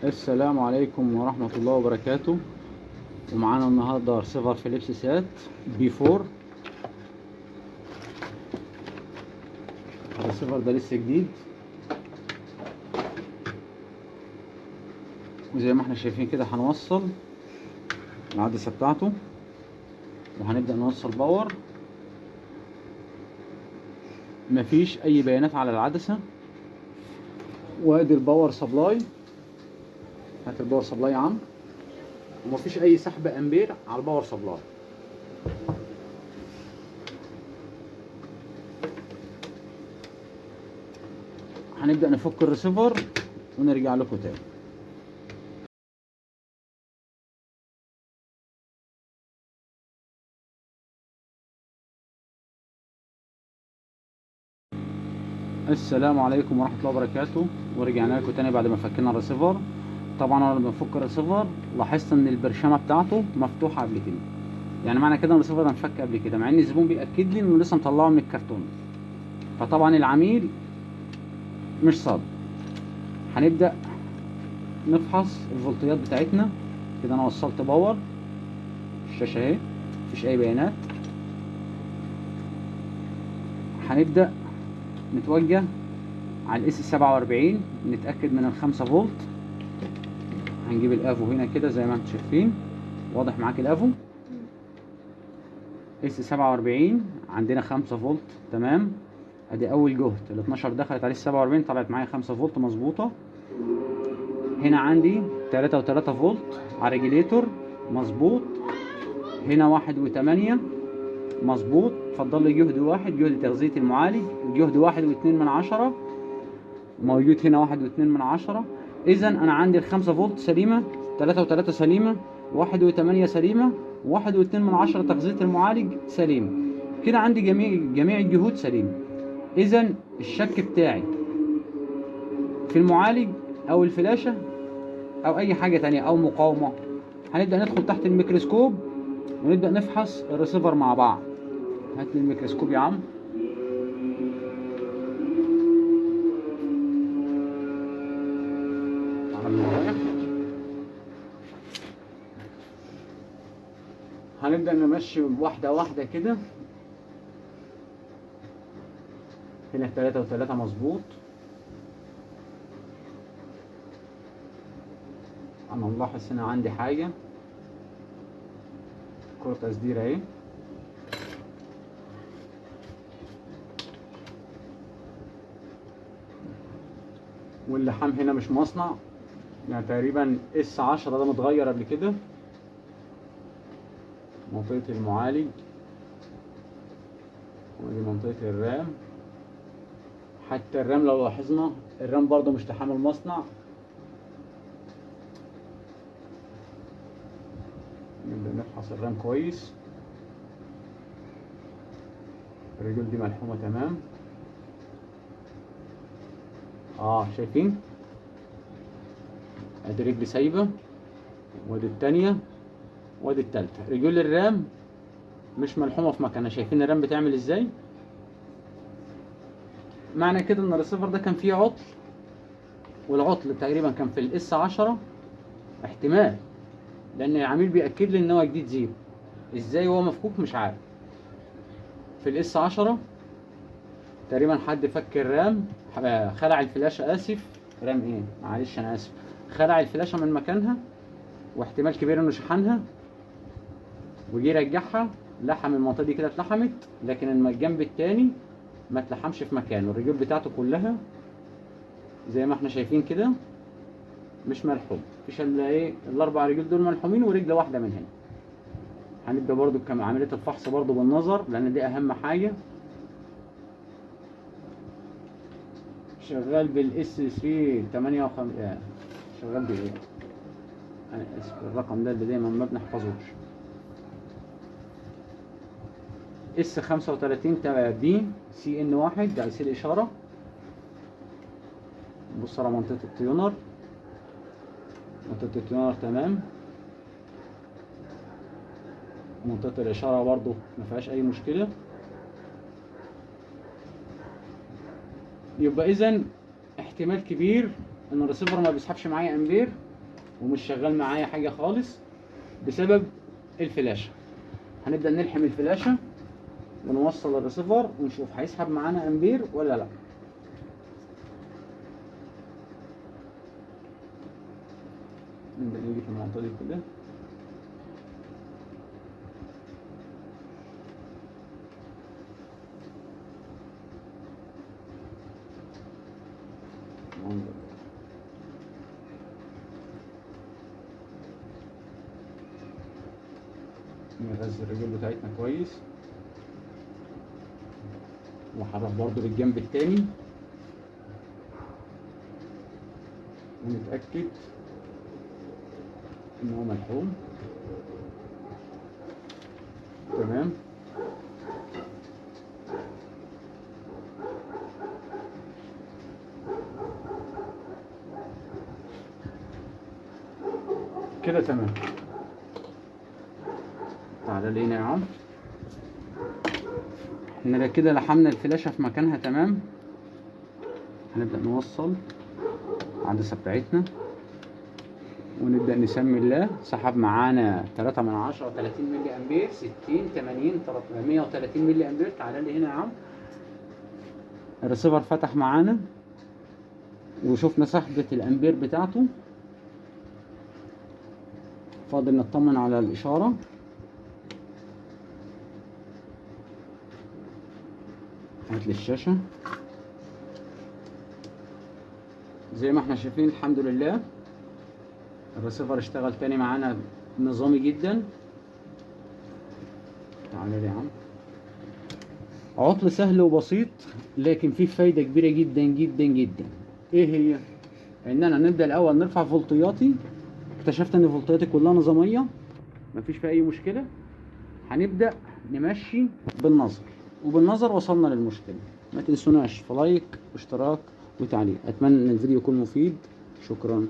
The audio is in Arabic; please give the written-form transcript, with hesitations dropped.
السلام عليكم ورحمة الله وبركاته. ومعانا النهاردة رسيفر فيليبس سات بي 4. الرسيفر ده لسه جديد، وزي ما احنا شايفين كده هنوصل العدسة بتاعته، وهنبدأ نوصل باور. مفيش أي بيانات على العدسة، وادي الباور سبلاي. هات الباور سبلاي يا عم. ومفيش أي سحب أمبير على الباور سبلاي. هنبدأ نفك الرسيفر ونرجع لكم تاني. السلام عليكم ورحمة الله وبركاته، ورجعنا لكم تاني بعد ما فكينا الرسيفر. طبعا انا لما بفك الرسيفر لاحظت ان البرشامة بتاعته مفتوحة قبل كده، يعني معنى كده ان الرسيفر ده مفك قبل كده، مع ان الزبون بيأكد لي انه لسه مطلعه من الكرتون. فطبعا العميل مش صادق. هنبدأ نفحص الفولتيات بتاعتنا. كده انا وصلت باور، الشاشة اهي مفيش اي بيانات. هنبدأ نتوجه على الاس 47 نتأكد من ال5 فولت. هنجيب الافو هنا كده زي ما انتم شايفين، واضح معاك الافو اس 47 عندنا 5 فولت. تمام، ادي اول جهد، ال 12 دخلت عليه 47 طلعت معايا 5 فولت مظبوطه. هنا عندي 3 و3 فولت على الريجليتور مظبوط. هنا 1 و8 مظبوط. فضل لي جهد واحد، جهد تغذيه المعالج، جهد 1.2 موجود هنا 1.2. اذا انا عندي ال 5 فولت سليمه، 3 و3 سليمه، 1 و8 سليمه، 1.2 تغذيه المعالج سليم. كده عندي جميع الجهود سليمه. اذا الشك بتاعي في المعالج او الفلاشه او اي حاجه تانية او مقاومه. هنبدا ندخل تحت الميكروسكوب ونبدا نفحص الريسيفر مع بعض. هات لي الميكروسكوب يا عم. هنبدأ نمشي واحدة واحدة كده. هنا 3 و3 مظبوط. أنا ملاحظ هنا عندي حاجة، كرة تسدير أهي. واللحام هنا مش مصنع، يعني تقريبا اس 10 ده متغير قبل كده. منطقة المعالج، ودي منطقة الرام. حتى الرام لو لاحظنا الرام برضه مش لحام المصنع. نبدأ نفحص الرام كويس. الرجول دي ملحومة تمام. شايفين؟ ادي رجل سايبة، وادي التانية، وادي التالتة. رجول الرام مش ملحومة في مكانها. شايفين الرام بتعمل ازاي؟ معنى كده ان الريسيفر ده كان فيه عطل، والعطل تقريبا كان في الاس 10 احتمال، لان العميل بيأكد لي ان هو جديد زيرو. ازاي هو مفكوك مش عارف. في الاس 10 تقريبا حد فك الرام، خلع الفلاشة. اسف، رام ايه، معلش انا اسف. خلع الفلاشة من مكانها، واحتمال كبير انه شحنها وجي يرجعها. لحم المنطقة دي كده اتلحمت، لكن الجنب التاني ما اتلحمش في مكانه. الرجول بتاعته كلها زي ما احنا شايفين كده مش ملحوم. مفيش الا ايه، الاربع رجول دول ملحومين ورجل واحده من هنا. هنبدا برضو عمليه الفحص برضو بالنظر، لان دي اهم حاجه. شغال بالاس 3 58. شغال بايه، انا اسف، الرقم ده اللي دايما ما بنحفظوش. اس 35 بي سي ان 1 ده يصير اشاره. نبص على منطقه التيونر. منطقه التيونر تمام. منطقه الاشاره برضو ما فيهاش اي مشكله. يبقى اذا احتمال كبير ان الريسيفر ما بيسحبش معايا امبير، ومش شغال معايا حاجه خالص بسبب الفلاشه. هنبدا نلحم الفلاشه ونوصل الريسيفر ونشوف هيسحب معانا امبير ولا لا. نبدا نيجي في المنطقه دي كده، نغذي الرجل بتاعتنا كويس، وحرك برضو للجنب التاني ونتأكد ان هو ملحوم تمام. كده تمام. تعالى لينا يا عم. احنا كده لحمنا الفلاشة في مكانها تمام. هنبدأ نوصل العدسة بتاعتنا ونبدأ نسمي الله. سحب معانا 3/10 30 ملي امبير، 60 80 130 ملي امبير. تعالى لي هنا يا عم. الريسيفر فتح معانا وشوفنا سحبة الامبير بتاعته. فاضل نطمن على الاشارة. هات لي الشاشة. زي ما احنا شايفين الحمد لله الريسيفر اشتغل تاني معانا نظامي جدا. تعالى لي يا عم. عطل سهل وبسيط لكن فيه فايدة كبيرة جدا جدا جدا. ايه هي؟ ان انا نبدأ الاول نرفع فولتياتي. اكتشفت ان فولتياتي كلها نظامية مفيش فيها اي مشكلة. هنبدأ نمشي بالنظر، وبالنظر وصلنا للمشكلة. ما تنسوناش في لايك واشتراك وتعليق. اتمنى ان الفيديو يكون مفيد. شكرا.